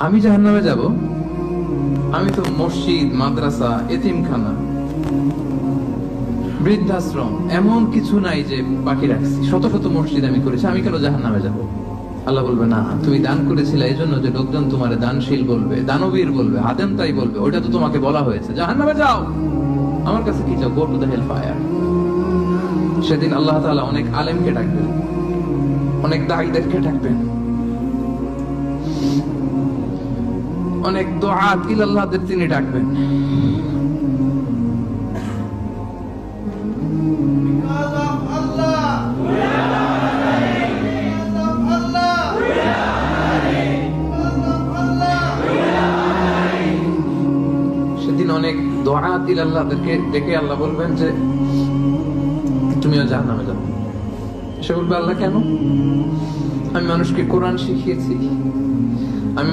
আমি জাহান্নামে যাব? আমি তো মসজিদ, মাদ্রাসা, এতিমখানা, বৃদ্ধাশ্রম এমন কিছু নাই যে বাকি রাখছি। শত শত মসজিদ আমি করেছি, আমি কেন জাহান্নামে যাব? আল্লাহ বলবে, না, তুমি দান করেছিলে এই জন্য যে লোকজন তোমার দানশীল বলবে, দানবীর বলবে, হাতেম তাই বলবে। ওইটা তো তোমাকে বলা হয়েছে, জাহান্নামে যাও। আমার কাছে কি যাও? Go to the hell fire. সেদিন আল্লাহ তাআলা অনেক আলেমকে ডাকবেন, অনেক দাঈদেরকে ডাকবেন, অনেক দুআত ইলাল্লাহদের তিনি ডাকবেন। সেদিন অনেক দুআত ইলাল্লাহদেরকে ডেকে আল্লাহ বলবেন যে তুমিও জাহান্নামে যাও। সে বলবে, আল্লাহ কেন? আমি মানুষকে কোরআন শিখিয়েছি, আমি